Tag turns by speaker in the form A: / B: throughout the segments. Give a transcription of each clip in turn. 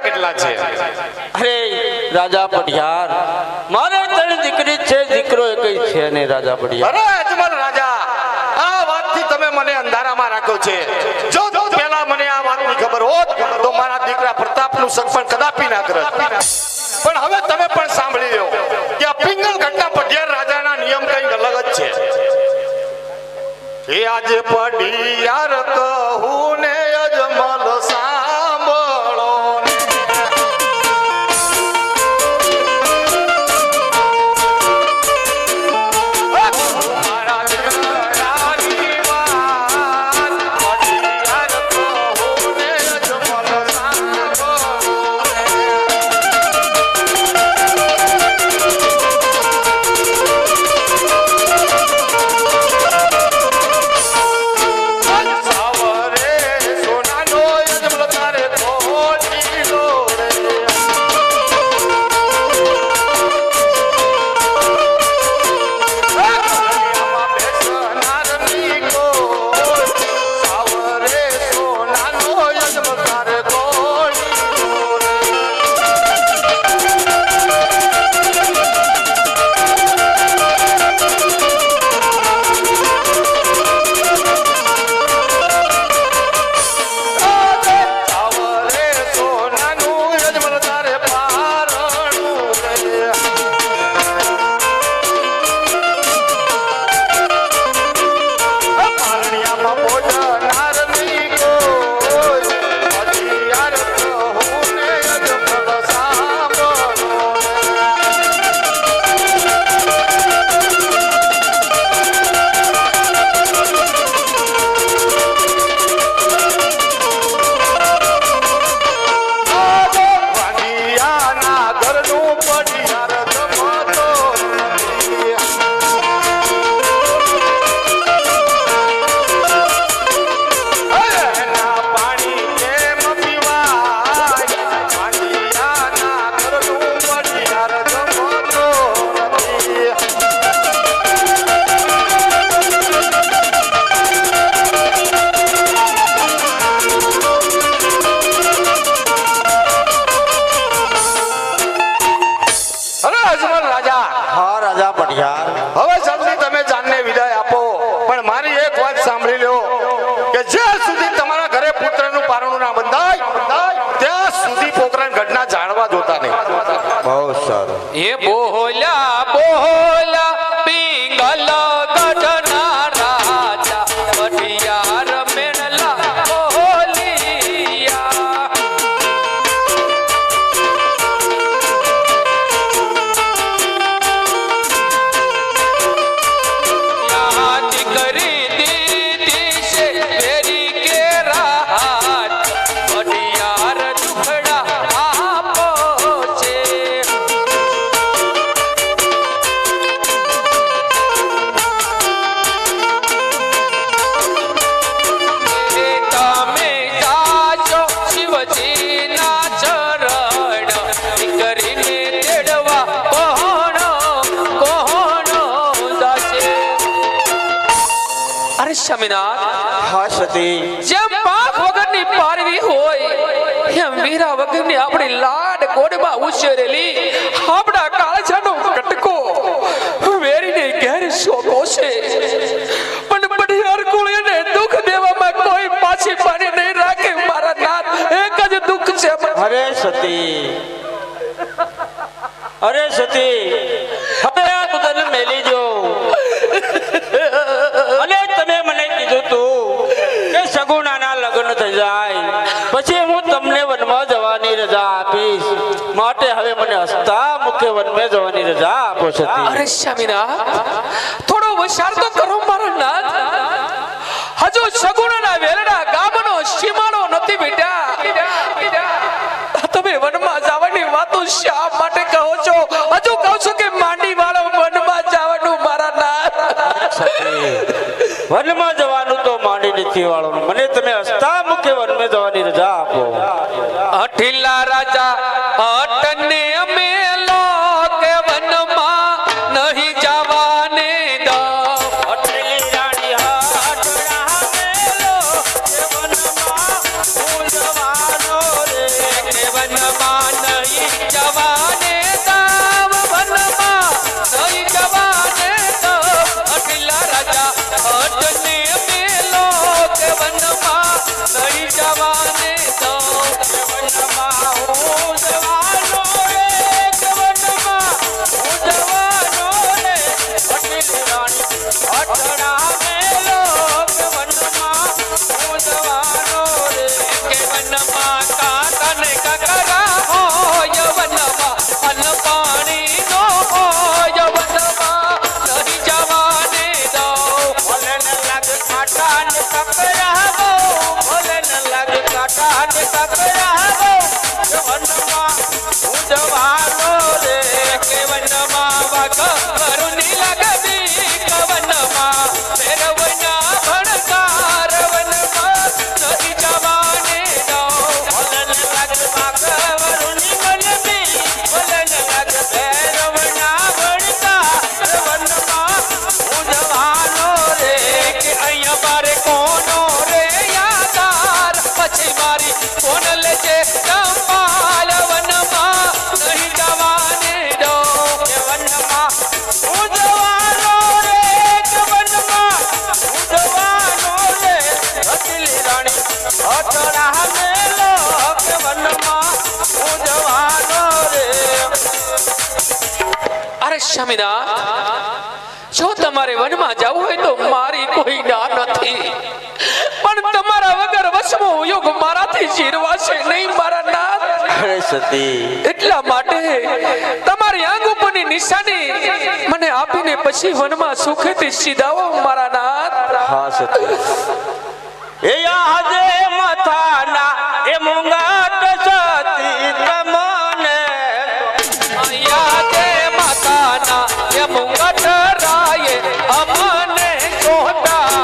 A: કેટલા છે?
B: અરે રાજા પઢિયાર, મારે ત્રણ દીકરી છે, દીકરો એકય છે ને રાજા પઢિયાર.
A: અરે અજમલ રાજા, આ વાતથી તમે મને અંધારામાં રાખ્યો છે. જો પહેલા મને આ વાતની ખબર હોત તો મારા દીકરા પ્રતાપનું સન્માન કદાપી ના કરત. પણ હવે તમે પણ સાંભળી લો કે આ પિંગલગઢના પઢિયાર રાજાના નિયમ કંઈક અલગ જ છે. એ આજે પઢિયાર કહું ને અજમલ સાંભળો ને. મારા દીકરાની વાત પઢિયાર કહું ને અજમલ સાંભળો સાવરે સોનાનો અજમલ તારે ખોટી દોડે. આમાં બેસનાર ની કોઈ સાવરે સોનાનો અજમલ તારે ખોટી દોડે. સાવરે સોનાનું અજમલ તારે પારણું રે. પારણિયામાં ભોજનાર નહીં કોઈ, પઢિયાર કહું ને અજમલ સાંભળો ને. વાડિયાના ઘરનું પઢિયાર જમતો નથી. એના પાણી કેમ પીવાય? વાડિયાના ઘરનું પઢિયાર જમતો નથી. અરે અજમલ રાજા,
B: હા રાજા પઢિયાર.
A: હવે જલ્દી તમે જાનને વિદાય આપો. પણ મારી એક વાત સાંભળી લો કે જ્યાં સુધી તમારા ઘરે પુત્રનું પારણું ના બંધાય ત્યાં સુધી પોકરણ ગઢના જાણવા જોતા નહીં.
B: બહુ સારું.
C: એ બોલ્યા બોલ્યા પિંગલ ગઢના રાજા પઢિયાર મેણલા બોલિયા. યાદ કરી દીધી છે વેરી કે રાત પઢિયાર દુખડા આપો છે. તમે જાજો શિવજીના ચરણ કરીને તેડવા કોણ દાસે. અરે સ્વામિનાથ,
B: હા સતી.
C: જેમ પાક વગરની પારવી હોય એમ વીરા વગરની આપણી લાડ કોડમાં ઉછેરેલી આપણા કાળજાનો કટકો વેરીને ઘેર શોકો છે. પણ પઢિયાર કુળને દુઃખ દેવામાં કોઈ પાછી પાણી નહીં રાખે. મારા નાથ, એક જ દુઃખ છે.
B: અરે સતી, અરે સતી, હવે આ તને મેલી જો. અને તમે મને કીધું તું કે સગુણાના લગ્ન થઈ જાય પછી હું તમને વનમાં જવાની રજા આપીશ. માટે હવે મને હસતા મુખે વનમાં જવાની રજા આપો સતી.
C: અરે સ્વામિનાથ, થોડો વિચાર તો કરો મારા નાથ. હજુ સગુણાના વેલડા ગામનો સીમાડો નથી બેટા. તમે વનમાં જવાની વાતો શા માટે કહો છો? હજુ કહો છો કે માંડી વાળો વનમાં જવાનું મારા નાથ.
B: વનમાં જવાનું તો માંડી નથી વાળો. મને તમે હસતા મુખે વનમાં જવાની રજા આપો.
C: અઠીલા રાજા અટને અમે કે વનમાં નહીં જવાને દો.
B: અટલી રાણી હાટડા મેલો કે વનમાં હું જવાનો રે.
C: કે વનમાં નહીં જવાને દાવ વનમાં નહીં જવાને દાવ અટલા રાજા અટને મેલો કે વનમાં નહીં જવાને દાવ વનમાં હું જવાનો રે કે વનમાં હું જવાનો રે અટલી રાણી અટણા મેલો કે વનમાં હું જવાનો રે કે વનમાં કાકાને કાકરા હોય વનમાં અન્ન પાણી નો હોય વનમાં નહીં જવાને દો ભલે ન લાગે કાંટા ને કકરાવો ભલે ન લાગે કાંટા ને કકરાવો કે વનમાં હું જવાનો રે કે વનમાં વાગ કરુની લગદી કે વનમાં ફેરવના ભણકાર વનમાં નહીં જવાને દો ભલે ન લાગે વાગ કરુની લગદી ભલે ન લાગે ફેરવના ભણકાર વનમાં હું જવાનો રે કે અહીંયા મારે કોનો રે યાદાર પછી મારી કોણ લેજે ચંપાલ વનમાં નહીં જવાને દો કે વનમાં હું જવાનો રે કે વનમાં હું જવાનો રે અટલી રાણી અટણા મેલો કે વનમાં હું જવાનો રે અરે સ્વામિનાથ જો તમારે વનમાં જવું હોય તો મારી કોઈ ના નથી પણ તમારા વગર વસમો યુગ મારાથી જીરવાશે નહીં મારા નાથ
B: અરે સતી
C: એટલા માટે તમારી આંગ ઉપરની નિશાની મને આપીને પછી વનમાં સુખેથી સીધાવો મારા નાથ
B: હા સતી એ આજે મથાના એ મુંગાટ સતી તમને
C: યાદે માતાના એ મુંગટ રાયે અમને કોટા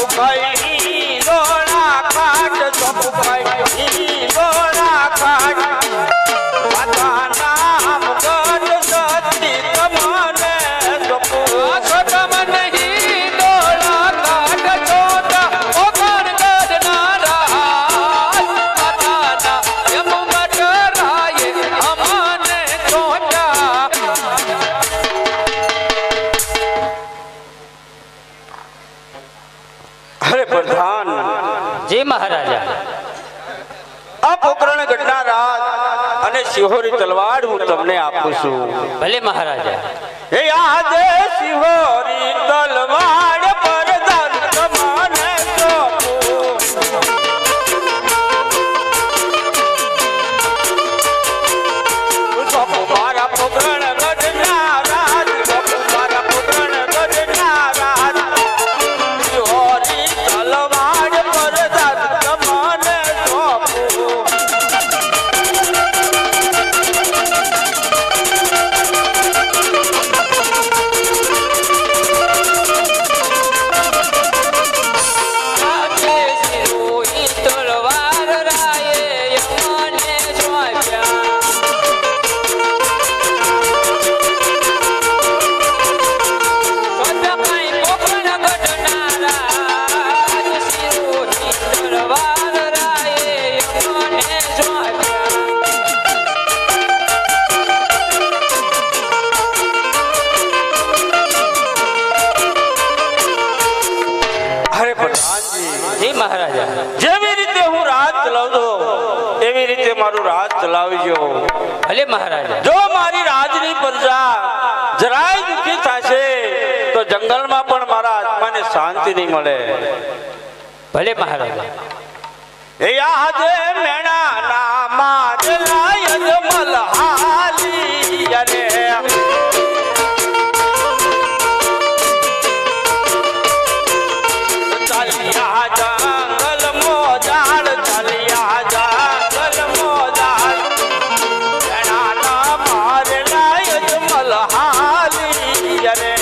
B: ભાઈ લોણા ખાટ સબ ભાઈ લોણા ખાટ માતાના મુગટ સતી તમને
C: છોટા નહીં ડોળા કાઢ છોટા ઓ ગણ ગણનારા માતાના એ મુંગટ રાયે અમને કોટા
B: અરે પ્રધાન
D: જી મહારાજા
B: આ પોકરણ ગઢના રાજ અને સિંહોરી તલવાર હું તમને આપું છું
D: ભલે મહારાજા
B: એ આજે સિંહોરી તલવાર પ્રધાન તમને સોંપું મારા પોકરણ ગઢના રાજ મારા પોકરણ ગઢના રાજ સિંહોરી તલવાર પ્રધાન તમને સોંપું
D: જી મહારાજા
B: જેવી રીતે હું રાજ ચલાવતો એવી રીતે મારું રાજ ચલાવજો
D: ભલે મહારાજા
B: જો મારી રાજની પ્રજા જરાય દુઃખી થશે તો જંગલમાં પણ મારા આત્માને શાંતિ નહીં મળે
D: ભલે મહારાજા
B: એ આજે મેણા ના માજલા યજમલ હાલી યરે ચાલિયા જંગલ મોજાડ ચાલિયા જંગલ મોજાડ મેણા ના માજલા યજમલ હાલી યરે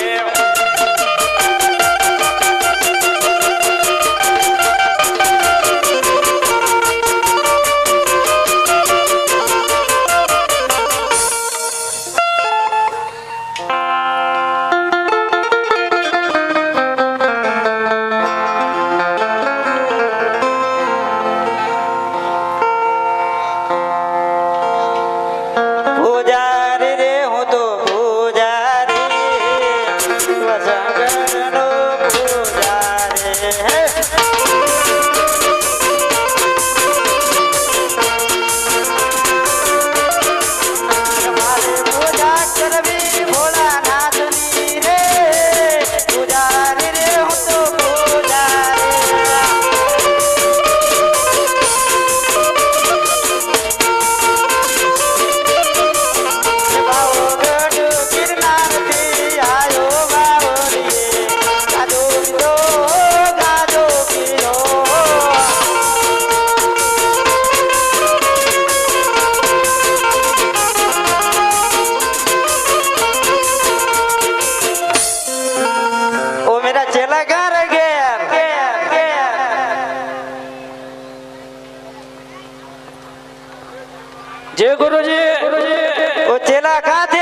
B: जय गुरुजी।
E: वो चेला कहाँ थे?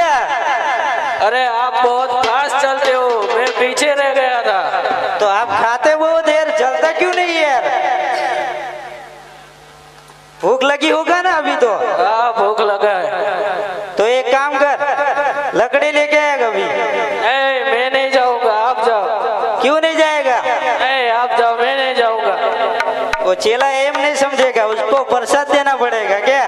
B: अरे आप बहुत फास्ट चलते हो, मैं पीछे रह गया था।
E: तो आप खाते बहुत देर, चलता क्यों नहीं यार? भूख लगी होगा ना अभी तो?
B: हाँ भूख लगा है।
E: तो एक काम कर, लकड़ी लेके आएगा अभी।
B: नहीं मैं नहीं जाऊंगा, आप जाओ।
E: क्यों नहीं जाएगा?
B: नहीं आप जाओ, मैं नहीं जाऊंगा।
E: वो चेला एम नहीं समझेगा, उसको प्रसाद देना पड़ेगा क्या?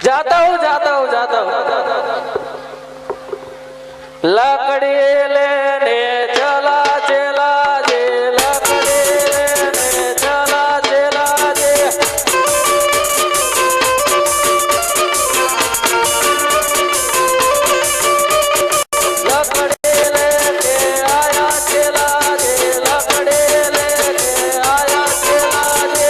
B: जाता हूँ जाता हूँ जाता हूँ। लकड़ी लेने चला चला जे, लकड़ी लेने चला चला जे। लकड़ी लेके आया चला जे, लकड़ी लेके आया चला जे।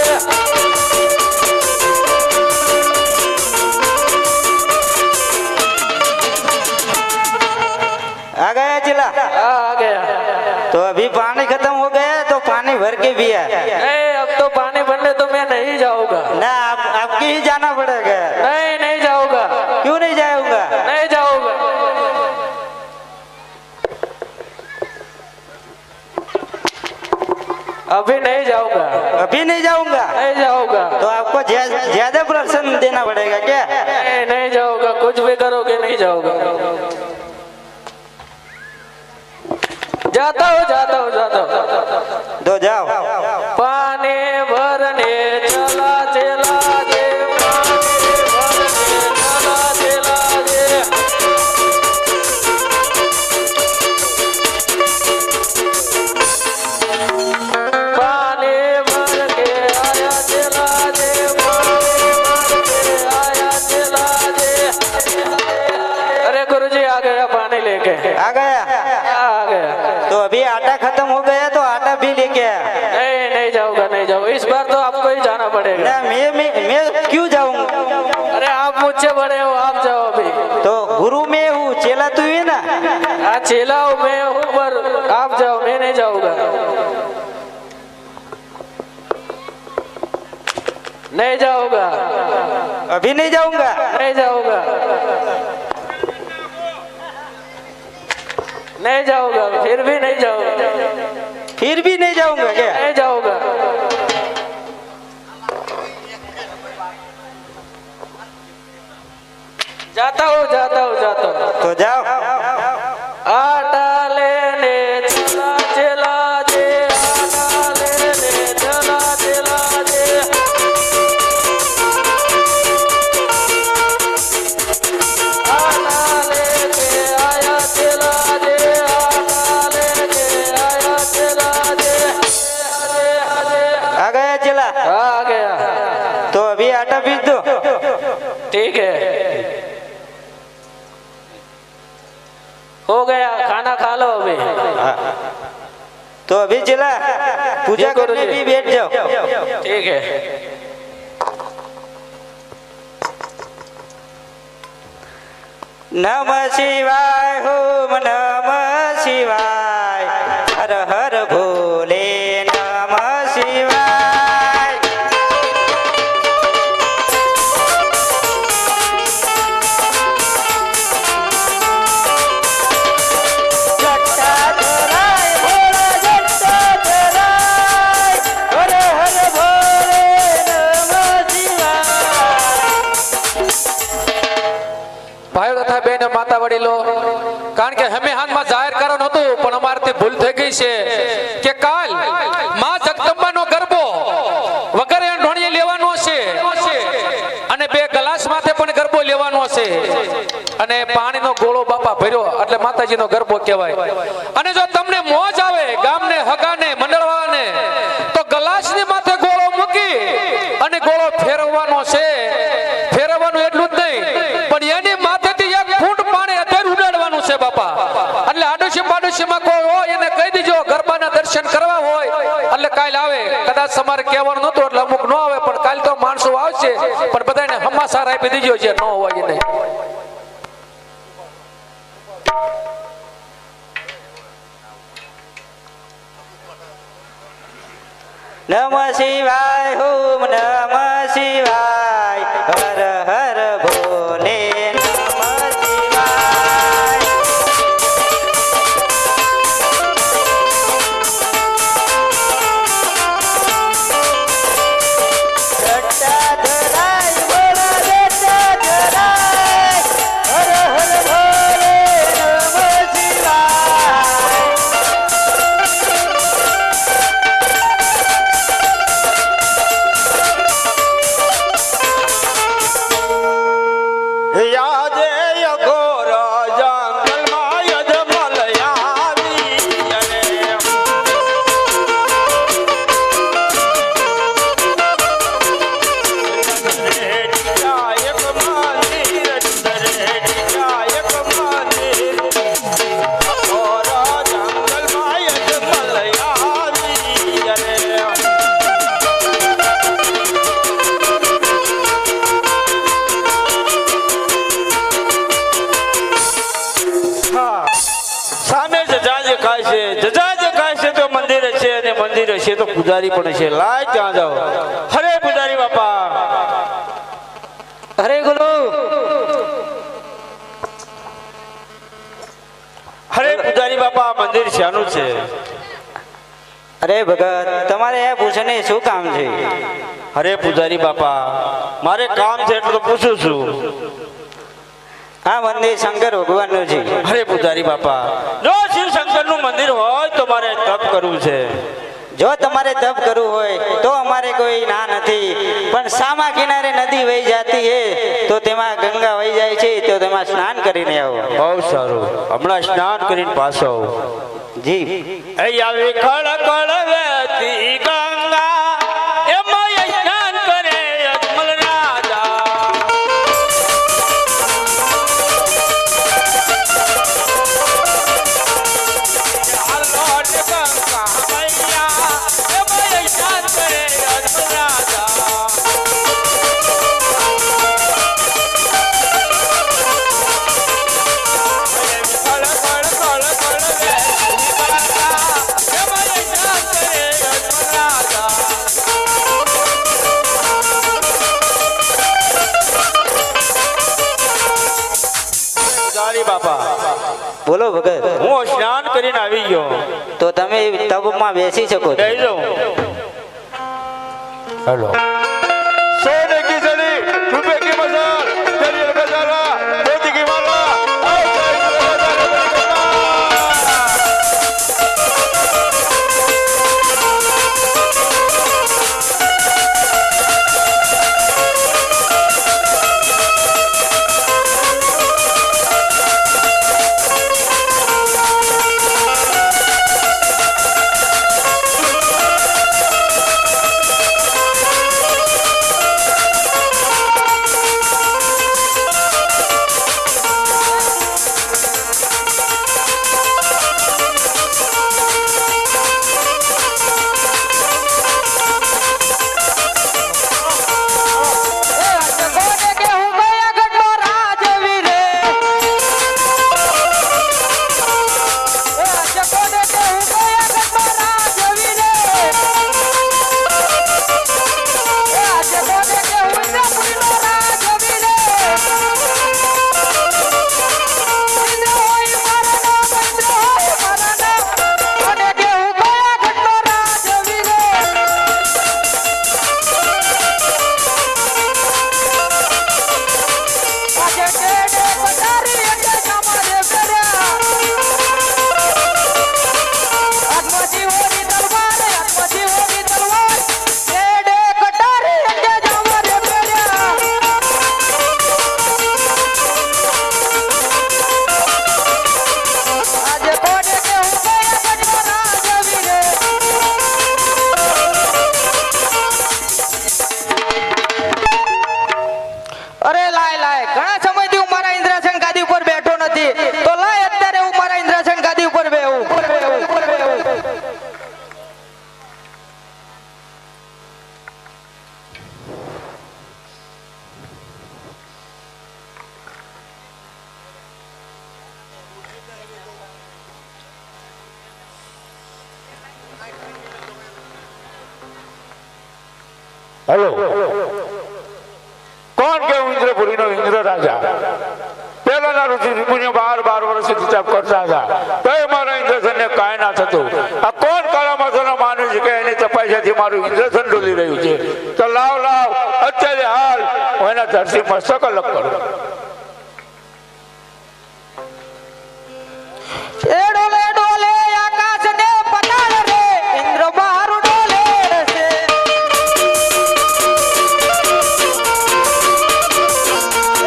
E: आ गया चेला?
B: आ गया।
E: तो अभी पानी खत्म हो गया तो पानी भर के भी है
B: अब तो पानी भरने तो मैं नहीं जाऊंगा।
E: ना, आपके ही जाना पड़ेगा।
B: नहीं नहीं जाऊंगा।
E: क्यों नहीं जाऊंगा?
B: नहीं जाऊंगा। अभी नहीं जाऊंगा।
E: अभी नहीं जाऊंगा?
B: नहीं जाऊंगा।
E: तो आपको ज्यादा प्रश्न देना पड़ेगा क्या?
B: नहीं नहीं जाऊंगा, कुछ भी करोगे नहीं जाऊंगा। जाता हूँ जाता हूँ जाता हूँ।
E: तो जाओ।
B: पानी भरने चला चला जे, पानी भरने चला चला जे। पानी भर के आया चला जे, पानी भर के आया चला जे। अरे गुरुजी आ गया पानी लेके।
E: आ गया?
B: आ गया।
E: तो अभी आटा खत्म हो गया तो आटा भी लेके आ।
B: नहीं नहीं जाऊंगा नहीं जाऊंगा, इस बार तो आपको ही जाना पड़ेगा।
E: ना, मैं क्यों जाऊंगा?
B: अरे आप मुझसे बड़े हो, आप जाओ अभी।
E: तो गुरु में हूँ, चेला तू ही ना।
B: हाँ चेला हूँ मैं हूँ, पर आप जाओ, मैं नहीं जाऊंगा। नहीं जाऊंगा।
E: अभी नहीं जाऊंगा?
B: नहीं जाऊंगा। नहीं जाऊंगा, फिर भी नहीं जाऊंगा।
E: फिर भी नहीं जाऊंगा क्या?
B: नहीं जाऊंगा। जाता हूँ जाता हूँ जाता हूँ।
E: तो जाओ।
B: आटा लेने चला चला जे, आटा लेने चला चला जे। आटा लेके आया चला जे, आटा लेके आया चला जे।
E: आ गया चेला?
B: आ गया।
E: तो अभी आटा पीस दो।
B: ठीक है हो गया, खाना खा लो अभी।
E: तो अभी चला पूजा
B: जी, गुरु
E: करने
B: जी।
E: भी बैठ जाओ।
B: ठीक है।
E: नमः शिवाय, ओम नमः शिवाय, हर हर भोले नमः शिवाय। जट्टा धराय भोला, जट्टा धराय, हर हर भोले नमः शिवाय।
C: ભાઈઓ તથા બહેનો, માતા વડીલો, કારણ કે અમે હાથમાં જાહેર કરવાનું હતું પણ અમારાથી ભૂલ થઈ ગઈ છે કે કાલ માં જગદંબાનો ગરબો વગર એ ઢોણીએ લેવાનો છે અને બે ગ્લાસ માથે પણ ગરબો લેવાનો છે અને પાણીનો ગોળો બાપા ભર્યો એટલે માતાજીનો ગરબો કહેવાય। અને જો તમને મોજ આવે ગામને હગાને મંડળવાને તો ગ્લાસની માથે ગોળો મૂકી અને ગોળો ફેરવવાનો છે। ફેરવવાનું એટલું જ નહીં પણ એની માથેથી એક ફૂટ પાણી અત્યારે ઉડાડવાનું છે બાપા। એટલે આડોશી પાડોશીમાં કોઈ હોય એને કહી દીજો ગરબાના દર્શન કરવા હોય એટલે કાલ આવે। કદાચ તમારે કહેવાનું નહોતું એટલે અમુક ન આવે પણ કાલ તો માણસો આવશે પણ બધાને હમાસાર આપી દીજો જે ન હોય એને।
E: નમ શિવાય ઓમ નમ શિવાય હર હર ભોલે નમ શિવાય જટા ધરાય ભોળા જટા ધરાય હર હર ભોલે નમ શિવાય
B: યાદે અઘોર જંગલમાં યજમલ આવી રે. એક મંદિર એક મંદિર અઘોર જંગલમાં યજમલ આવી રે. હા, સામે જજા દેખાય છે, જજા દેખાય છે તો મંદિર હશે અને મંદિર હશે તો પૂજારી પણ હશે. લાય ત્યાં જાઓ. હરે પૂજારી બાપા.
E: હરે ગુરુ
B: હરે પૂજારી બાપા, આ મંદિર શાનું છે?
E: અરે ભગત તમારે એ પૂછને શું કામ છે?
B: હરે પૂજારી બાપા, મારે કામ છે એટલે તો પૂછું છું.
E: આ મંદિર શંકર ભગવાનનું છે.
B: હરે પૂજારી બાપા, જો શિવ શંકર નું મંદિર હોય તો મારે તપ કરવું છે.
E: જો તમારે તપ કરવું હોય તો અમારે કોઈ ના નથી, પણ સામા કિનારે નદી વહી જતી હે તો તેમાં ગંગા વહી જાય છે, તો તેમાં સ્નાન કરીને આવો.
B: બહુ સારું, હમણાં સ્નાન કરીને પાછો આવું.
E: જી
B: અહીં આવી ખળ ખળ વહેતી ગંગા, એમાં સ્નાન કરે અજમલ રાજા. આલોટ ગંગા મૈયા, એમાં સ્નાન કરે અજમલ રાજા. ખળ ખળ ખળ ખળ વહેતી ગંગા, એમાં સ્નાન કરે અજમલ રાજા. પૂજારી બાપા,
E: બોલો ભગત.
B: હું સ્નાન કરીને આવી ગયો.
E: તો તમે તપમાં બેસી શકો છો.
B: લઈ જાઉં. હેલો. सोने की जड़ी, रुपए की मजार, दरिया का जारा, मोती की माला, आओ
F: હેલો, કોણ કે ઇન્દ્રપુરીનો ઇન્દ્ર રાજા? પહેલાના ઋષિ મુનિઓ 12 વર્ષથી તપ કરતા હતા, તો મારા ઇન્દ્રસનને કાંઈ ના થતું. આ કોણ કાળામાં માન્યું છે કે એની તપસ્યાથી મારું ઇન્દ્રસન ડોલી રહ્યું છે? તો લાવ અત્યારે હાલ હું એના ધરતી મસ્તક અલગ કરું.
E: એ ડોલે ડોલે આકાશ ને પતાળ રે, ઇન્દ્ર મારું ડોલે છે.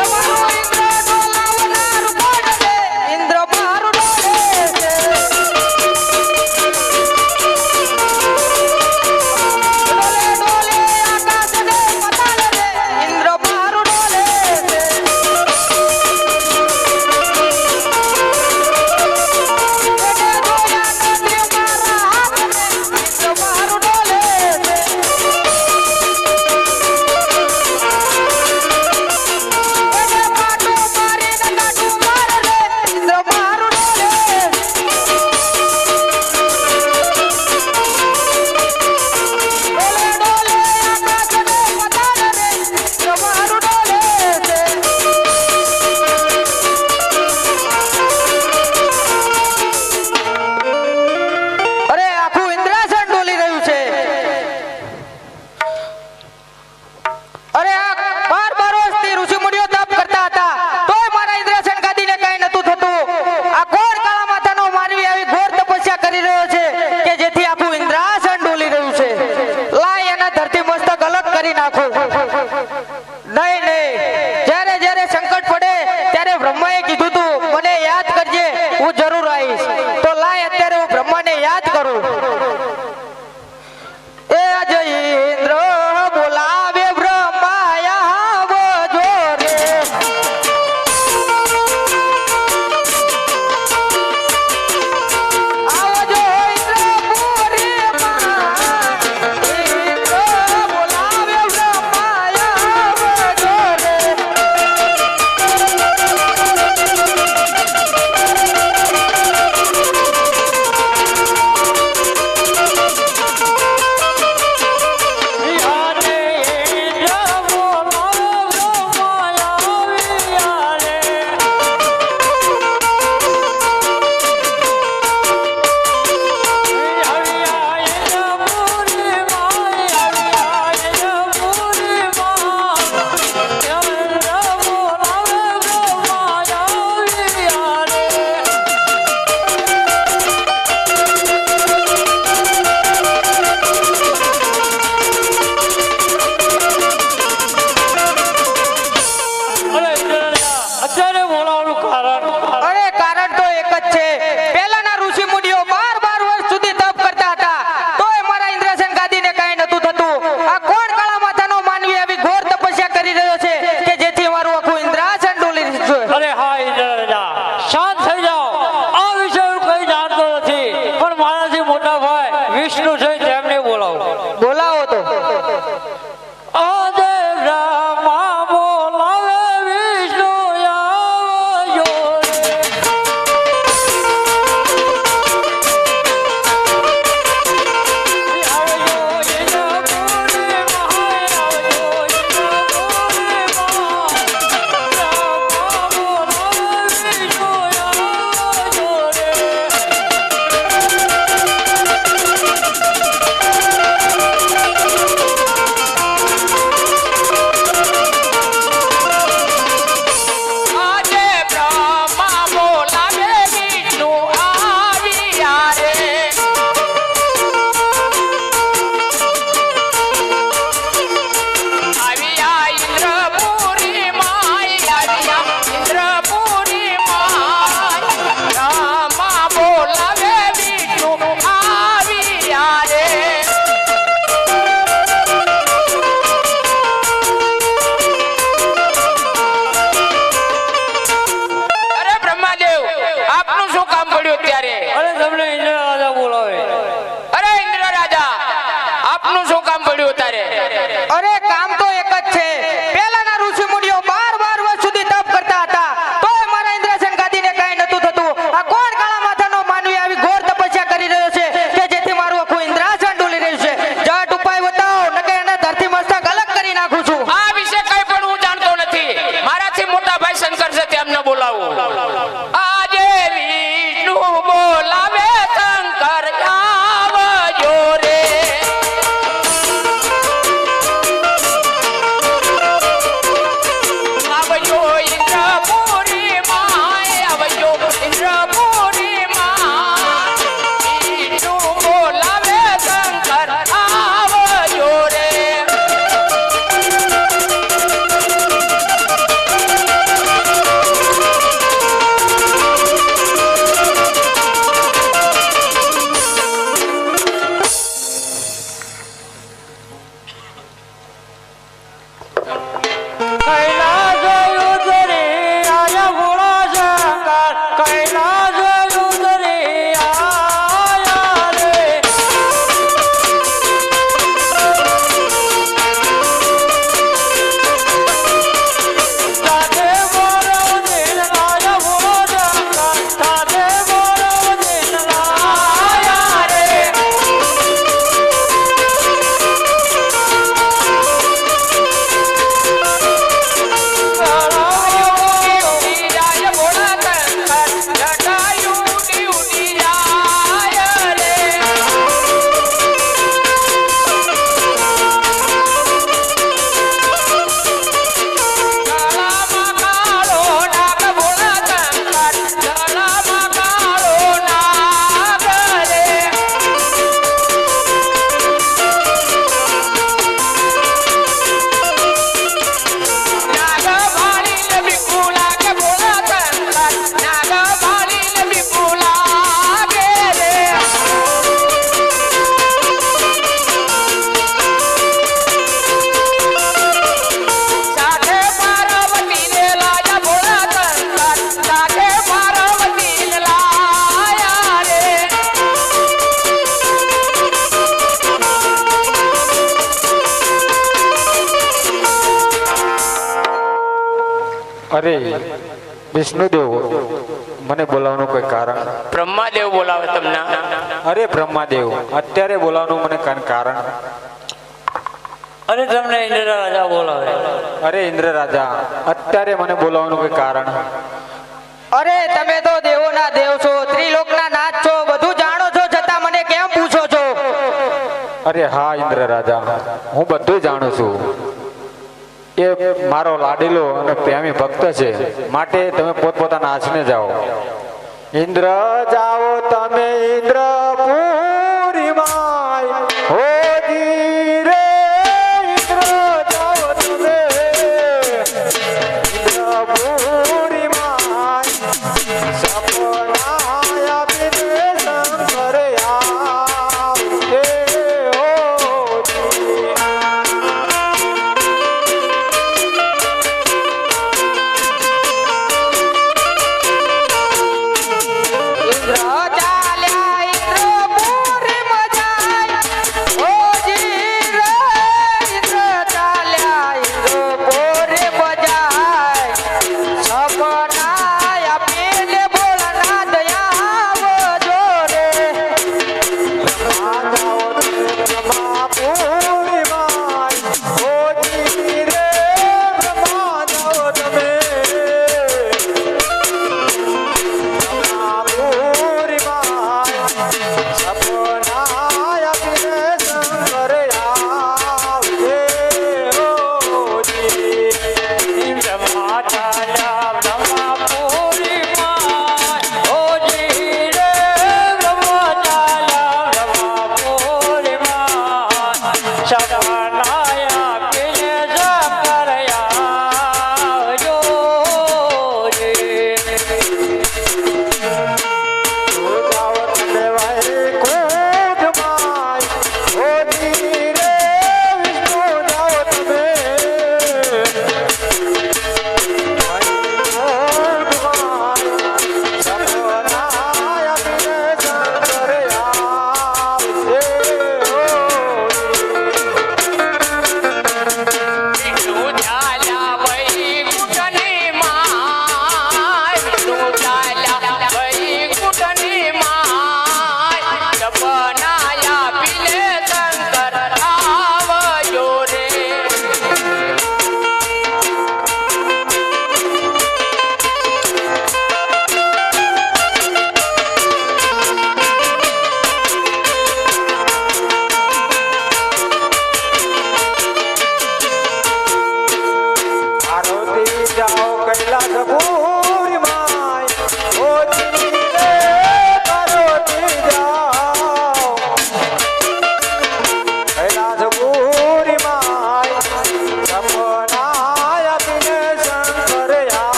E: એ મારું ઇન્દ્ર ડોલાવનાર કોણ રે, ઇન્દ્ર મારું ડોલે છે. ડોલે ડોલે આકાશ ને પતાળ રે, ઇન્દ્ર મારું ડોલે છે.
F: અરે વિષ્ણુદેવ, મને બોલાવવાનું કોઈ કારણ?
D: બ્રહ્માદેવ બોલાવે તમને.
F: અરે બ્રહ્માદેવ, અત્યારે બોલાવવાનું મને કાંઈ કારણ?
D: અને તમને ઇન્દ્ર રાજા બોલાવે.
F: અરે ઇન્દ્ર રાજા, અત્યારે મને બોલાવવાનું કોઈ કારણ?
E: અરે તમે તો દેવોના દેવ છો, ત્રિલોકના નાથ છો, બધું જાણો છો, છતાં મને કેમ પૂછો છો?
F: અરે હા ઇન્દ્ર રાજા, હું બધું જાણું છું. એ મારો લાડીલો અને પ્રેમી ભક્ત છે, માટે તમે પોતપોતાના આસને જાઓ. ઇન્દ્ર જાઓ તમે ઇન્દ્રપુરીમાં, હોજી રે ઇન્દ્ર જાઓ તમે ઇન્દ્રપુરીમાં, સપના આપીને શંકર આવશે હોજી.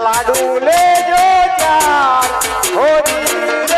F: લાડુ લેજો ચાર, હોજી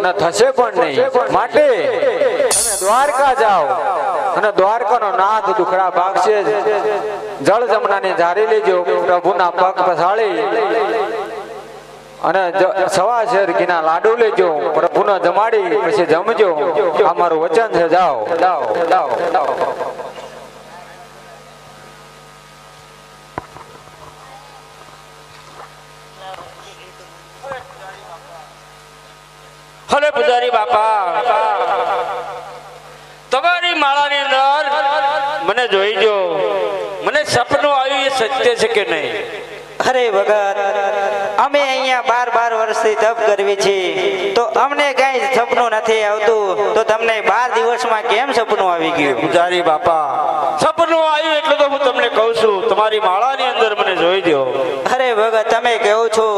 G: અને થશે પણ નહીં. માટે તમે દ્વારકા જાઓ અને દ્વારકાનો નાથ દુખડા ભાગશે જ. જળ જમનાની ધારી લેજો, પ્રભુના પગ પછાડી અને સવા શેર ઘીના લાડુ લેજો, પ્રભુને જમાડી પછી જમજો. આ મારું વચન છે. જાઓ જાઓ જાઓ જાઓ.
B: હલે પૂજારી બાપા, તમારી માળાની અંદર મને જોઈ જો. મને સપનું આવ્યું એ સત્ય છે કે નહીં?
E: અરે ભગત, અમે અહીંયા 12 વર્ષથી તપ કરવી છીએ તો અમને કઈ સપનું નથી આવતું, તો તમને 12 દિવસમાં કેમ સપનું આવી ગયું?
B: પૂજારી બાપા, સપનું આવ્યું એટલે તો હું તમને કહું છું, તમારી માળાની અંદર મને જોઈ દો.
E: અરે ભગત, તમે કહો છો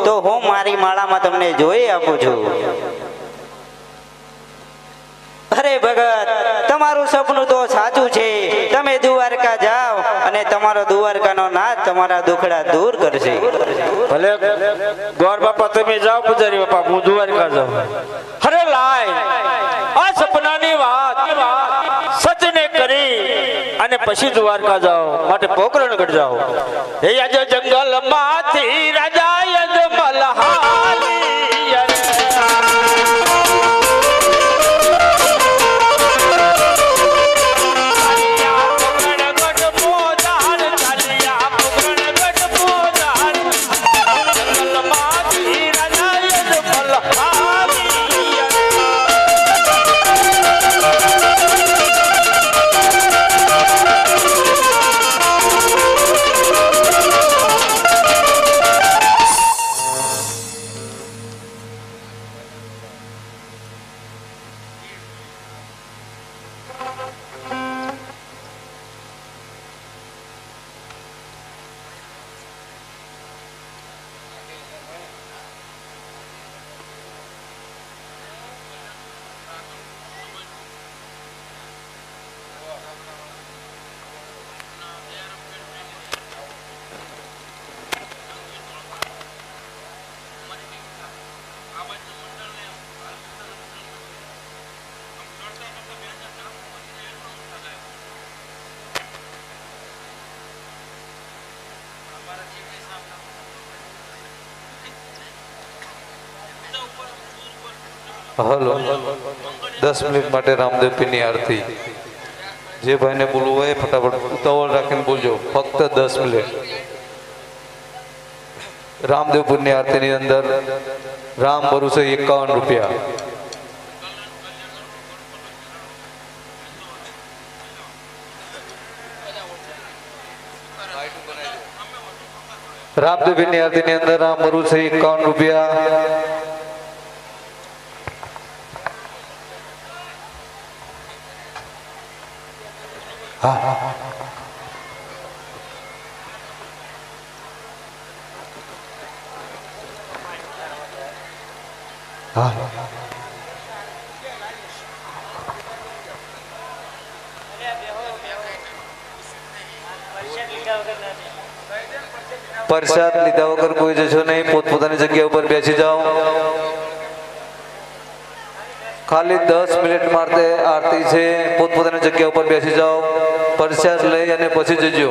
E: તો હું મારી માળામાં તમને જોઈ આપું છું. અરે ભગત, તમારું સપનું તો સાચું છે. તમે દ્વારકા જાઓ અને તમારો દ્વારકાનો નાથ તમારા દુખડા દૂર કરશે.
B: ભલે ગોર બાપા તમે જાઓ, પૂજારી બાપા હું દ્વારકા જાઉં. અરે લાય, આ સપનાની વાત સચને કરી અને પછી દ્વારકા જાઓ. માટે પોકરણગઢ જાઓ. હે આજે જંગલમાંથી રાજા યજમલ હાલી
H: હલો, 10 મિનિટ માટે રામદેવ પીરની આરતી. જે ભાઈને બોલવું હોય ફટાફટ ઉતાવળ રાખીને બોલજો. ફક્ત 10 મિનિટ. રામદેવપુરની આરતીની અંદર રામ ભરોસે 51 રૂપિયા. રામદેવપીરની આરતીની અંદર રામ ભરોસે 51 રૂપિયા. પ્રસાદ લીધા વગર કોઈ જશો નહીં. પોતપોતાની જગ્યા ઉપર બેસી જાઓ. ખાલી 10 મિનિટ માટે આરતી છે. પોતપોતાની જગ્યા ઉપર બેસી જાઓ. પ્રસાદ લઈ અને પછી જજો.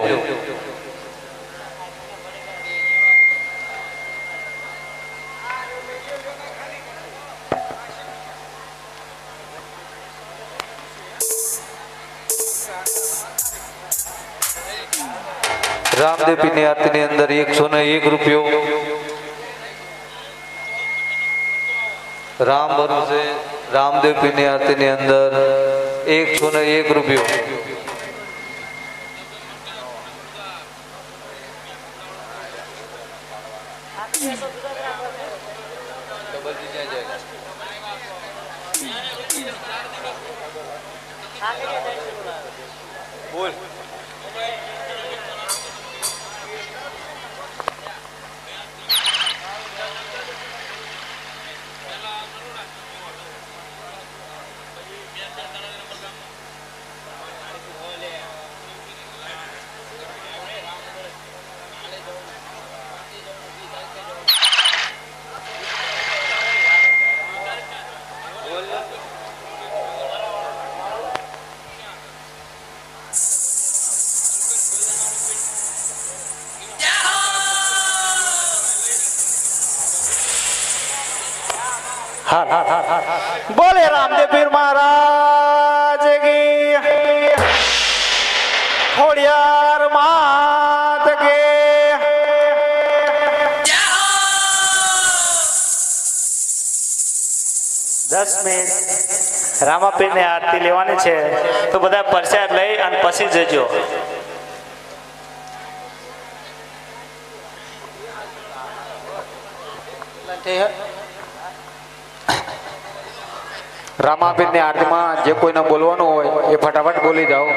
H: રામદેવ પીરની આરતીની અંદર 101 રૂપિયો. રામ ભરોસે રામદેવ પીરની આરતીની અંદર 101 રૂપિયો. બોલ.
E: બોલે રામદેવ પીર મહારાજ કી ખોડિયાર માત કે
I: 10 મિનિટ રામાપીરની આરતી લેવાની છે તો બધા પ્રસાદ લઈ અને પછી જજો.
G: રામાપીરની આરતીમાં જે કોઈને બોલવાનું હોય એ ફટાફટ બોલી જાઓ.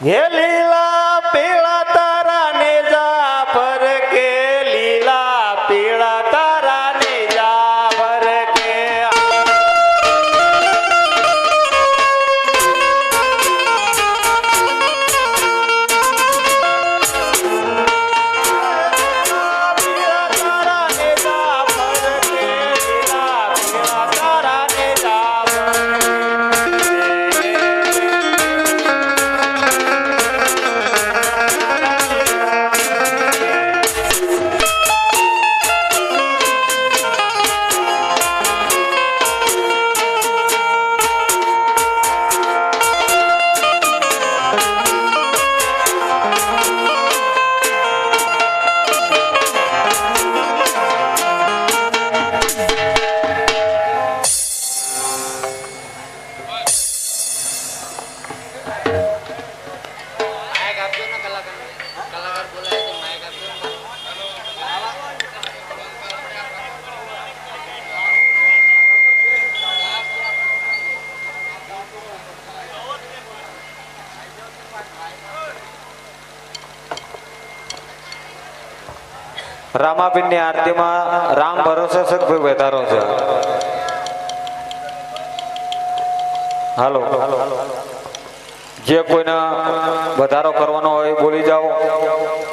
I: હે લીલા પીળા તારા ને જા પર કે લીલા પીળા તારા ને જા પર કે પીળા તારા ને જા પર કે લીલા પીળા તારા ને જા
G: રામાપીરની આરતીમાં રામ ભરોસે સખભાઈ વધારો છે. હાલો, જે કોઈને વધારો કરવાનો હોય બોલી જાઓ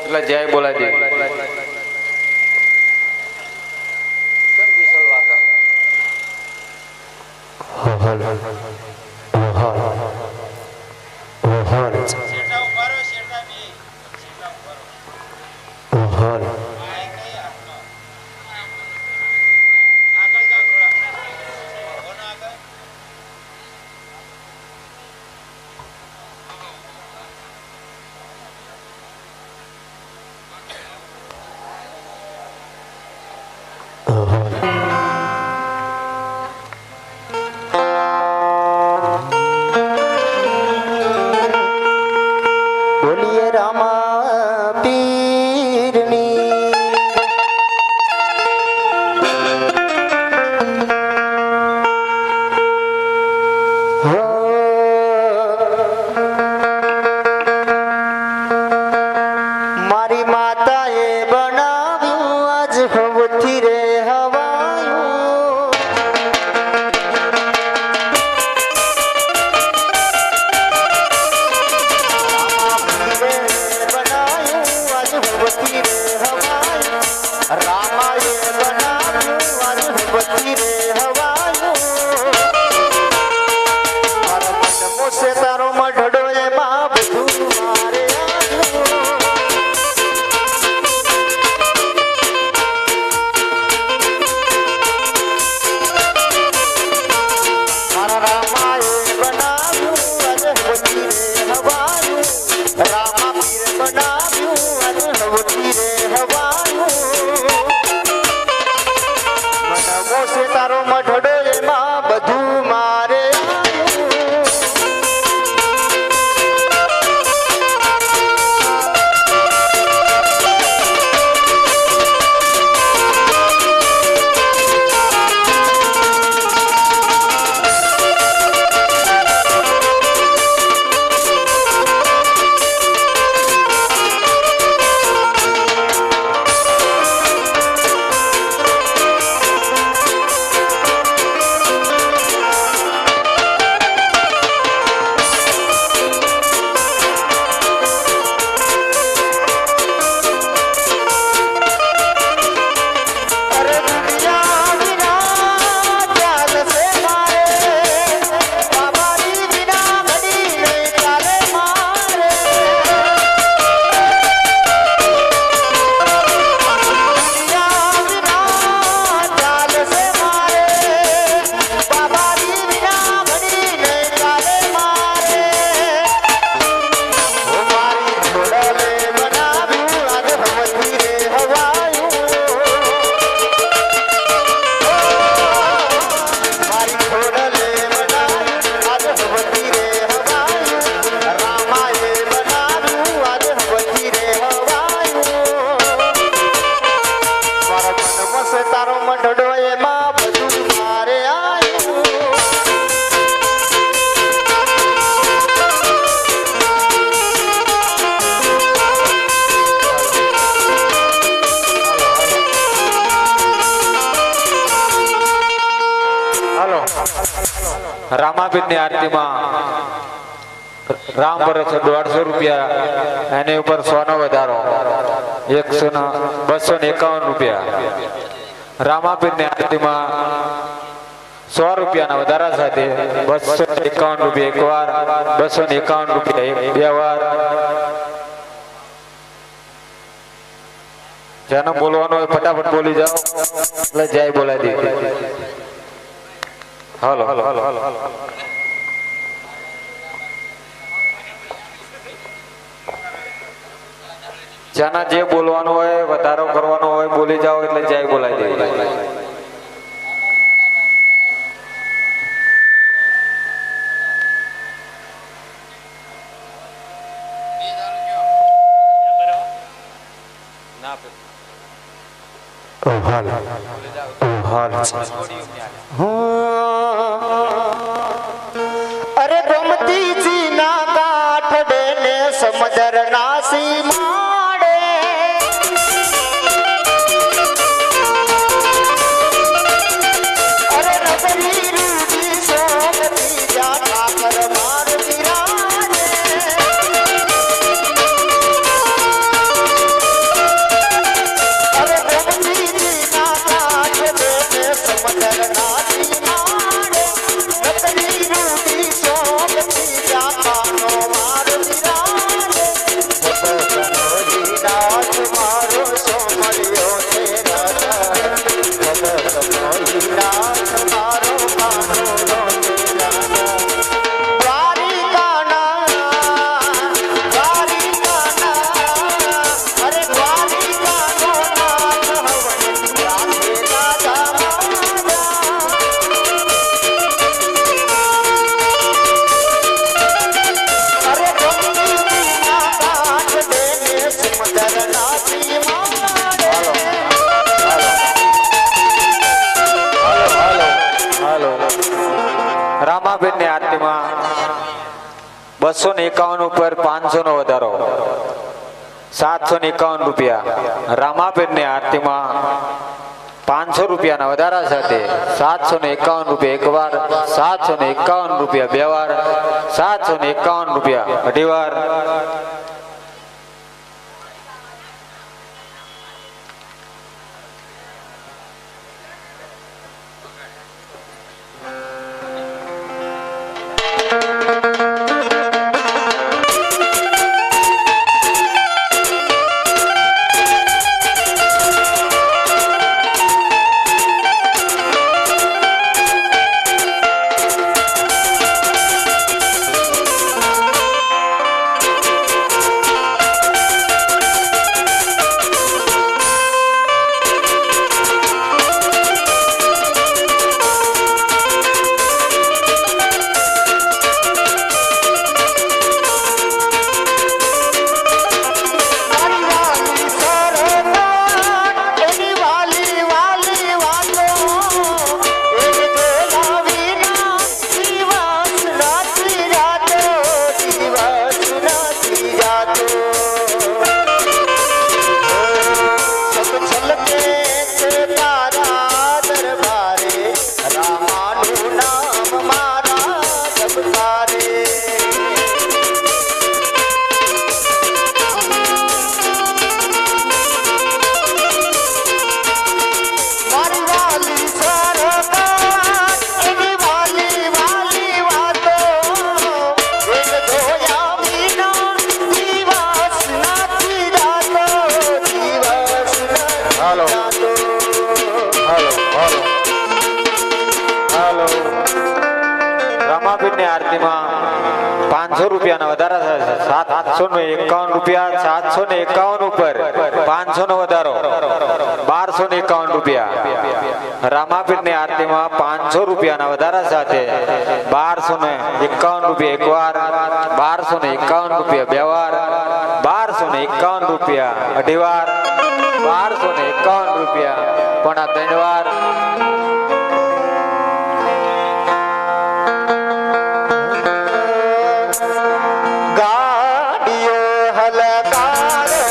G: એટલે જય બોલાય દે.
E: બોલીએ રામા પીરની
G: હાલો રામાપીર ની આરતીમાં રામ પરસ 150 રૂપિયા, એની ઉપર 100 નો વધારો 251 રૂપિયા. રામાપીર ની આરતીમાં 100 રૂપિયાના વધારા સાથે 251 રૂપિયા એકવાર, 251 રૂપિયા બે વાર. જેને બોલવાનું હોય ફટાફટ બોલી જાઓ એટલે જય બોલાવી દે. હાલો જેના જે બોલવાનું હોય વધારો કરવાનો હોય બોલી જાઓ એટલે જય બોલાવી દે.
I: અરે ગોમતીજી ના કાઠડે ને સમુદ્ર ના સીમાડે અરે નગરી રૂડી સોમતી જા ઠાકર માર વિરાજે અરે ગોમતીજી ના કાઠડે ને સમુદ્ર ના સીમાડે નગરી રૂડી સોમતી જા ઠાકર માર વિરાજે દાસ મારો સોમરિયો છે રાજા દાસ મારો માનો
G: રામાપીર ની આરતીમાં 251 ઉપર 500 નો વધારો 751 રૂપિયા. રામાપીર ની આરતીમાં 500 રૂપિયાના વધારા સાથે 751 રૂપિયા એકવાર, 751 રૂપિયા બે વાર, 751 રૂપિયા અઢી વાર. રામાપીર ની આરતીમાં 500 રૂપિયાના વધારા થાય છે. 751 રૂપિયા, 751 ઉપર 500 નો વધારો 1251 રૂપિયા. રામાપીર ની આરતીમાં 500 રૂપિયાના વધારા સાથે 1251 રૂપિયા એકવાર, 1251 રૂપિયા બે વાર, 1251 રૂપિયા અઢી વાર, 1251 રૂપિયા પણ આ ત્રણ વાર.
I: गाड़ियों हलकारो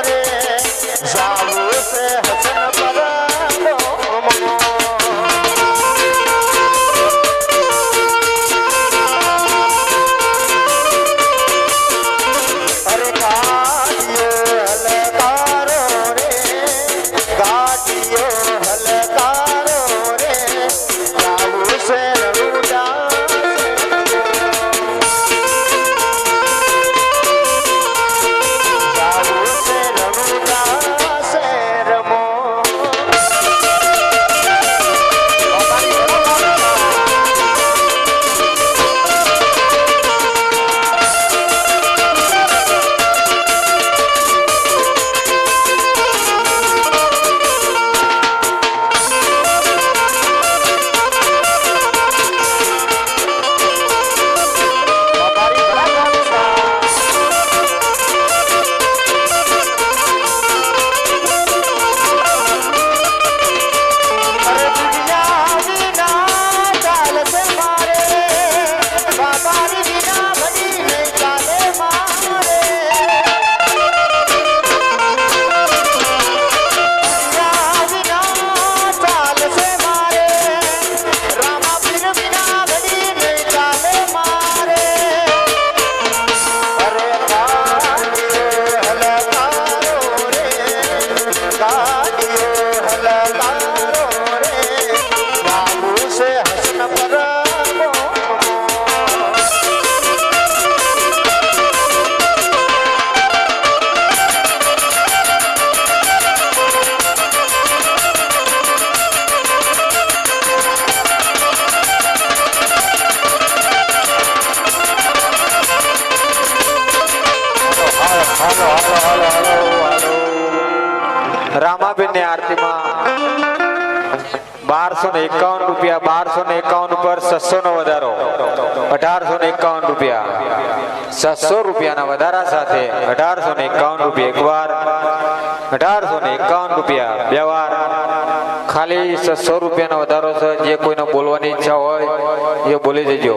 I: रे जाओ से हसन
G: રામાબેનની આરતીમાં 1251 રૂપિયા, 1251 ઉપર 600 નો વધારો, 1851 રૂપિયા, 600 રૂપિયાના વધારા સાથે 1851 રૂપિયા એકવાર, 1851 રૂપિયા બે વાર. ખાલી 600 રૂપિયાનો વધારો છે. જે કોઈને બોલવાની ઈચ્છા હોય એ બોલી દેજો.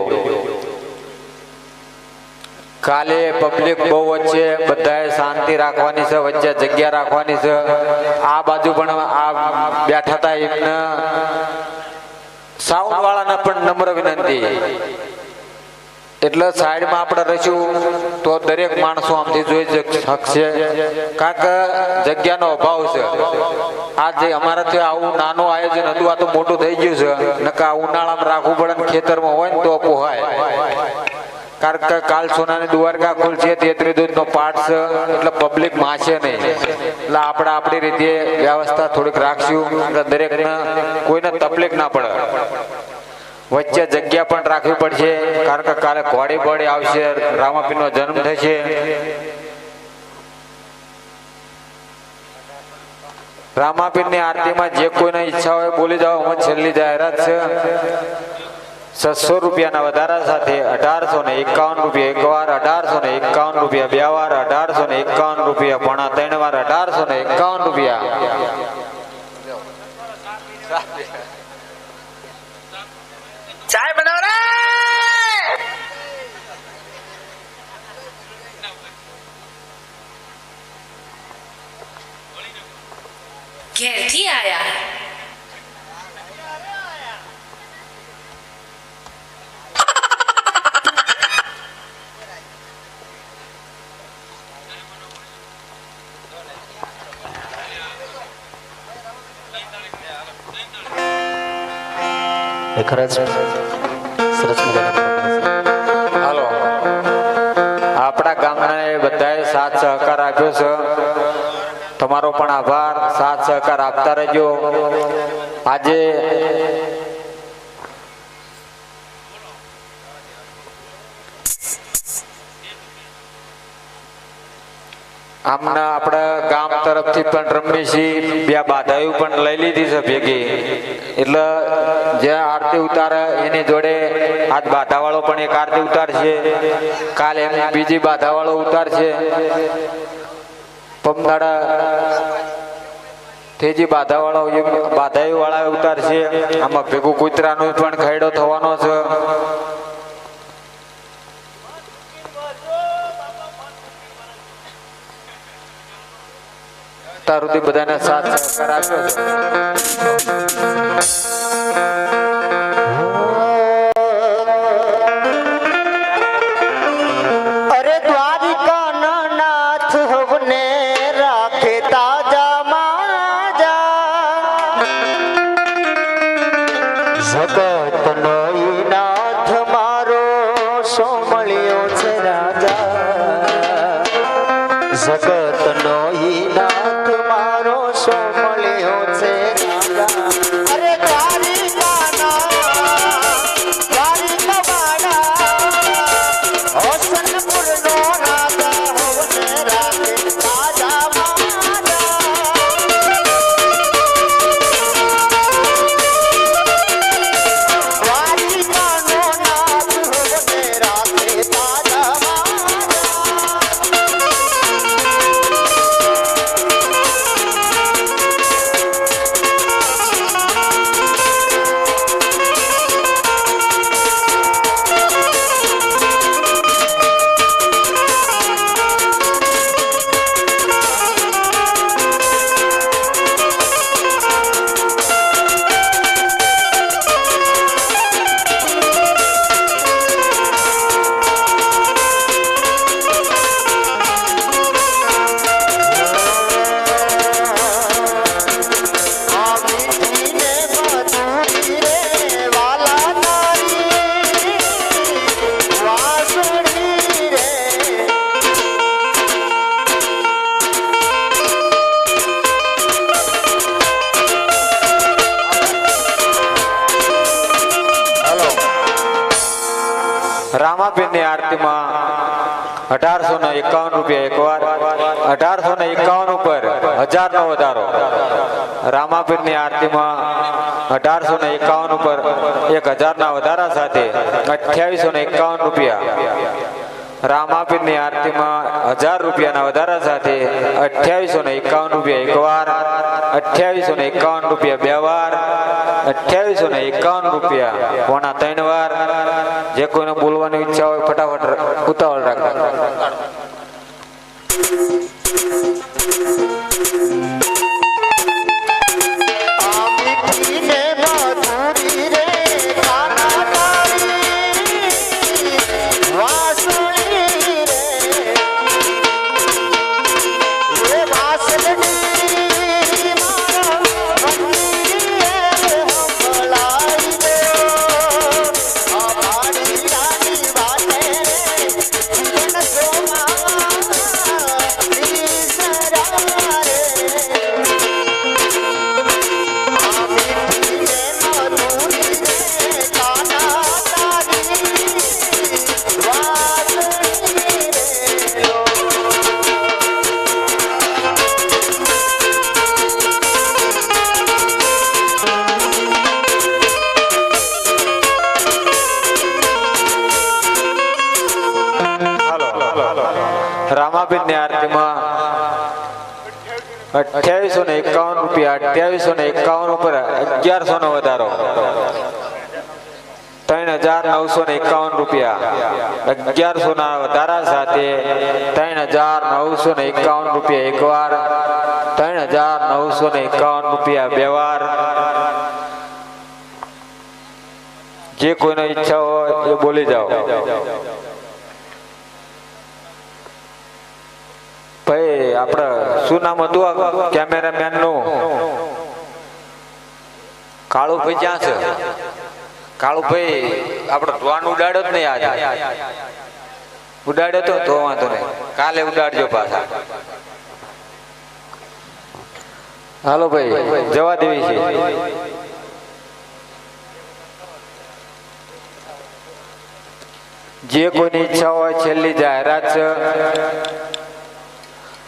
G: કાલે પબ્લિક બહુ વચ્ચે, બધાએ શાંતિ રાખવાની છે, વચ્ચે જગ્યા રાખવાની છે. આ બાજુ પણ આ બેઠા હતા એમને સાઉન્ડ વાળાને પણ નમ્ર વિનંતી, એટલે સાઈડમાં આપણે રહીશું તો દરેક માણસો આમથી જોઈ શકશે, કારણ કે જગ્યાનો અભાવ છે. આ જે અમારાથી આવું નાનું આયોજન હતું, આ તો મોટું થઈ ગયું છે. નકા ઉનાળામાં રાખવું પડે ને ખેતરમાં હોય ને તો પોહાય. કારણ કે કાલ સોનાની દ્વારકા ખુલશે, 33 દૂધનો પાઠ છે, એટલે પબ્લિક માશે નહીં. એટલે આપણે આપણી રીતે વ્યવસ્થા થોડીક રાખશું, એટલે દરેકને કોઈને તકલીફ ના પડે. વચ્ચે જગ્યા પણ રાખવી પડશે, કારણ કે કાલે ઘોડી બોડી આવશે, રામાપીરનો જન્મ થશે. રામાપીરની આરતીમાં જે કોઈને ઈચ્છા હોય બોલી જાઓ. અમે છેલ્લી જાહેરાત છે. 600 રૂપિયાના વધારા સાથે 1851 રૂપિયા એકવાર, 1851 રૂપિયા બે વાર, 1851 રૂપિયા પોણા 3 વાર, 1851 રૂપિયા.
C: ચાય બનાવ રે.
J: ઘેરથી આયા.
G: હાલો, આપણા ગામના બધાએ સાથ સહકાર આપ્યો છે. તમારો પણ આભાર. સાથ સહકાર આપતા રહેજો. આજે આમના આપણા ગામ તરફથી પણ રમેશી બે બાધાયું પણ લઈ લીધી છે ભેગી. એટલે જે આરતી ઉતારે એની જોડે આજ બાધાવાળો પણ એક આરતી ઉતારશે, કાલે એમ બીજી બાધાવાળો ઉતારશે, પમદાડા તેજી બાધાવાળો બાધાયું વાળા ઉતારશે. આમાં ભેગું કૂતરાનો પણ ખૈડો થવાનો છે. અત્યાર સુધી બધાને સાથ સહકાર આપ્યો છે.
I: અરે દ્વારિકા નાથ હવને રાખે તાજા માજા, જગત નો નાથ મારો સોમળ્યો છે રાજા, જગત નો નાથ મારો સોમળ્યો છે રાજા. અરે દ્વારિકા દ્વારિકા વાળા હોસનપુર નો રાજા હવને રાખે તાજા માજા, દ્વારિકા નો નાથ હવને રાખે તાજા માજા.
G: રામાપીરની આરતીમાં 1851 રૂપિયા એકવાર, 1851 ઉપર 1000નો વધારો. રામાપીરની આરતીમાં 1851 ઉપર 1000ના વધારા સાથે 2851 રૂપિયા. રામાપીરની આરતીમાં 1000 રૂપિયાના વધારા સાથે 2851 રૂપિયા એકવાર, 2851 રૂપિયા બે વાર, 2851 રૂપિયા પોણા 3 વાર. જે કોઈને બોલવાની ઈચ્છા હોય ફટાફટ ઉતાવળ રાખો. રામાપીરની આરતીમાં 2851 રૂપિયા, 2851 ઉપર 1100 નો વધારો, 3951 રૂપિયા. 1100 ના વધારા સાથે 3951 રૂપિયા એકવાર, 3951 રૂપિયા બે વાર. જે કોઈનો ઈચ્છા હોય એ બોલી જાઓ. ભાઈ આપણે શું નામ હતું કેમેરામેન નું? કાળુભાઈ ક્યાં છે? કાળુભાઈ આપણે ડ્રોન ઉડાડ્યો જ નહીં આજે. ઉડાડ્યો તો વાંધો નહીં, કાલે ઉડાડજો પાછા. હાલો ભાઈ જવા દેવી છે. જે કોઈની ઈચ્છા હોય છેલ્લી જાહેરાત છે.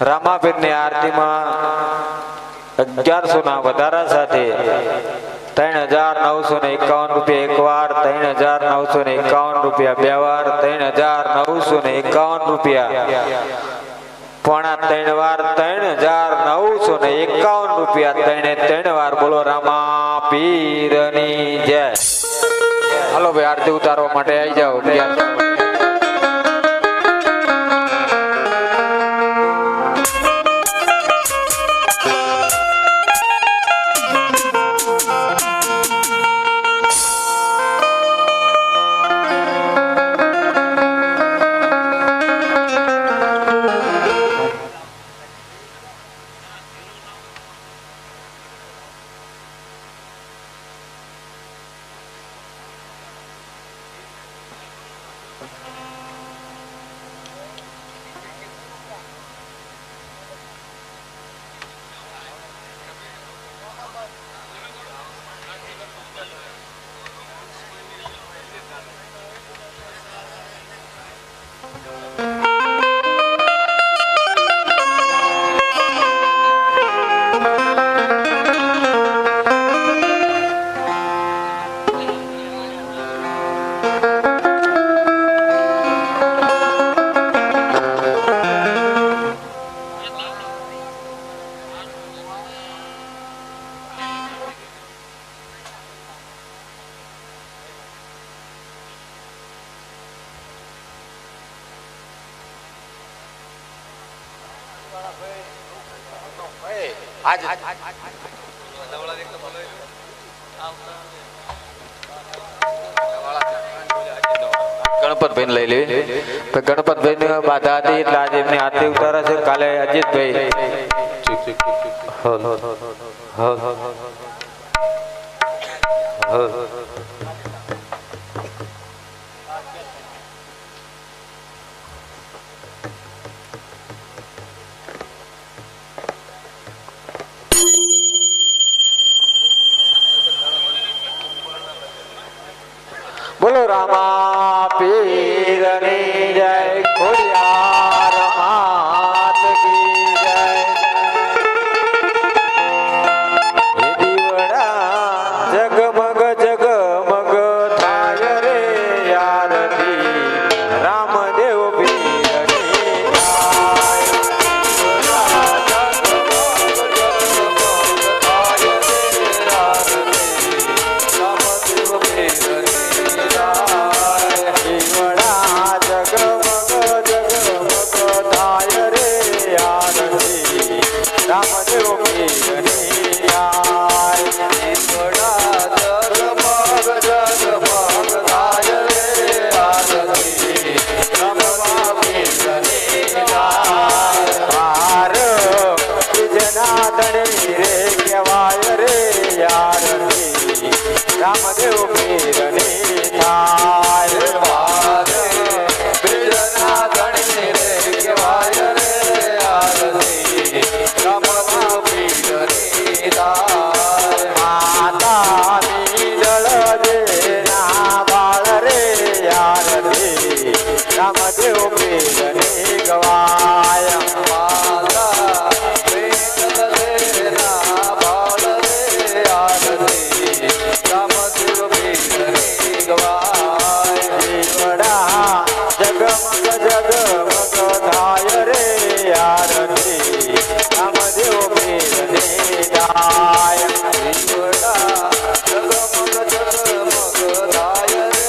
G: રામાપીરની આરતીમાં 1100 ના વધારા સાથે 3951 રૂપિયા એકવાર, 3951 રૂપિયા બે વાર, 3951 રૂપિયા પોણા 3 વાર, 3951 રૂપિયા 3 વાર. બોલો રામાપીરની જય. હાલો ભાઈ આરતી ઉતારવા માટે આવી જાઓ. ગણપતભાઈ લઈ લે. ગણપતભાઈ ને બાધા હતી એટલે આજે એમની આરતી ઉતારે છે. કાલે અજીતભાઈ બોલો રામાપીરની જય. ખોડિયાર માત કી જય. રામદેવ પીરની થાય
H: વારે બીજના ધણી રે કહેવાય રે આરતી રામદેવ પીરની થાય
G: માતાની દળજે ના બાળ રે આરતી રામદેવ પીરની ગવાય
H: માતા વેંકટ દેના બાળ રે આરતી રામદેવ પીરની ગવાય
G: વડા જગમગ જગમગ થાય રે આરતી રામદેવ પીરની ગાય
H: દીવડા જગમગ જગમગ થાય રે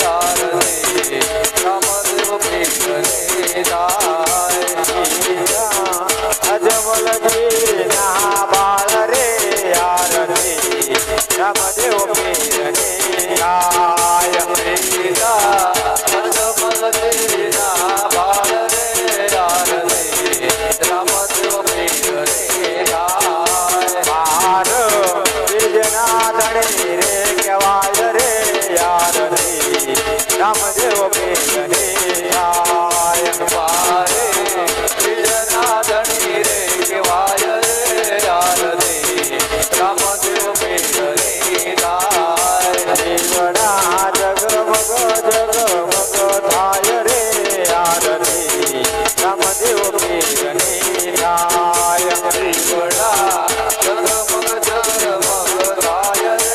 H: આરતી રામદેવ પીરની થાય
G: અજમલજી ના બાળ રે આરતી રામદેવ પીરની ગાય
H: સીતા જગમગ દેના બાળ રે આરતી રામદેવ પીરની થાય
G: બાર બીજના ધણી રે કહેવાય રે આરતી રામદેવ પીરની ગાય
H: વારે બીજના ધણી રે કહેવાય રે આરતી રામદેવ પીરની થાય
G: દીવડા જગમગ જગમગ થાય રે આરતી રામદેવ પીરની ગાય
H: દીવડા જગમગ જગમગ થાય રે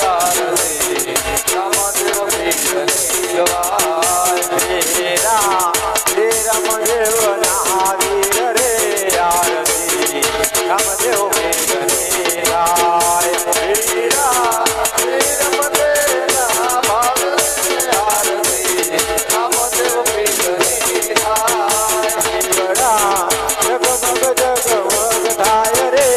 H: આરતી રામદેવ પીરની ગવાય
G: વીરા રામદેવ ના વીર રે આરતી રામદેવ પીરની ગાય
H: વીરા વીરમદેના બાળ રે આરતી રામદેવ પીરની થાય
G: દીવડા જગમગ જગમગ થાય રે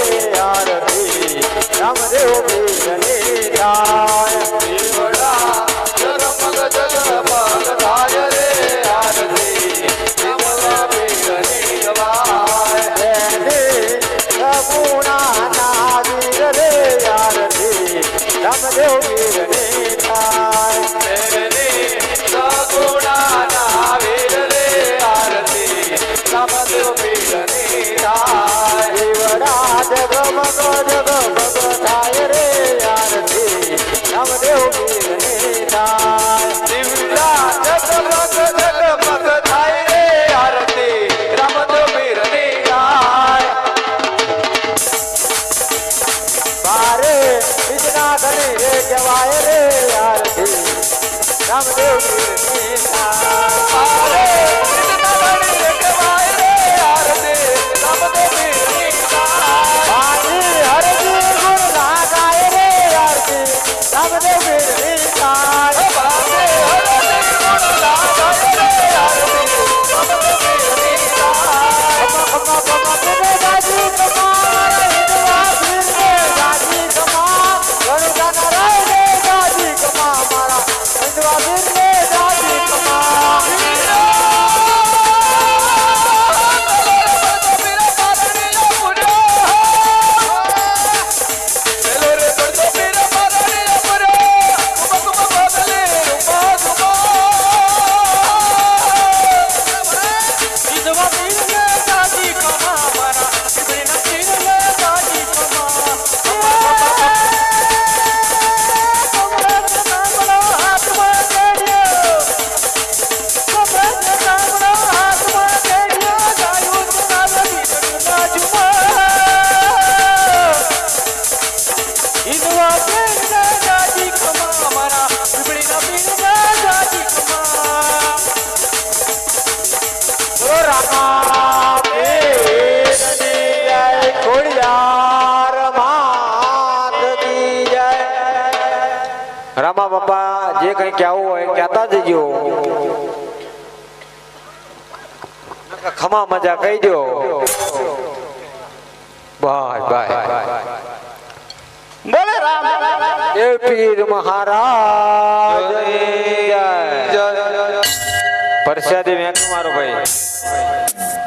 G: આરતી રામદેવ પીરની ગાય
H: દીવડા જગમગ જગમગ થાય રે આરતી રામદેવ પીરની ગવાય
G: સગુણા ના વીર રે આરતી રામદેવ પીરની થાય
H: મેરી સગુણાના વીર રે આરતી રામદેવ પીરની થાય
G: દીવડા જગમગ જગમગ થાય રે આરતી રામદેવ પીરની થાય
H: દીવડા જગમગ જગમગ થાય રે આરતી રામદેવ પીરની થાય
G: બારે બીજના ધણી રે કહેવાય રે આરતી રામદેવ પીરની થાય હાજી હરજી ગુણ ના ગાય રે આરતી રામદેવ પીરની થાય રામા બાપા જે કઈ કહેવું હોય કહેતા જજો ખમા મજા કહી દો બાય બાય
I: બોલે રામ
G: એ પીર મહારાજ જય. પરસાદી વેણ મારો ભાઈ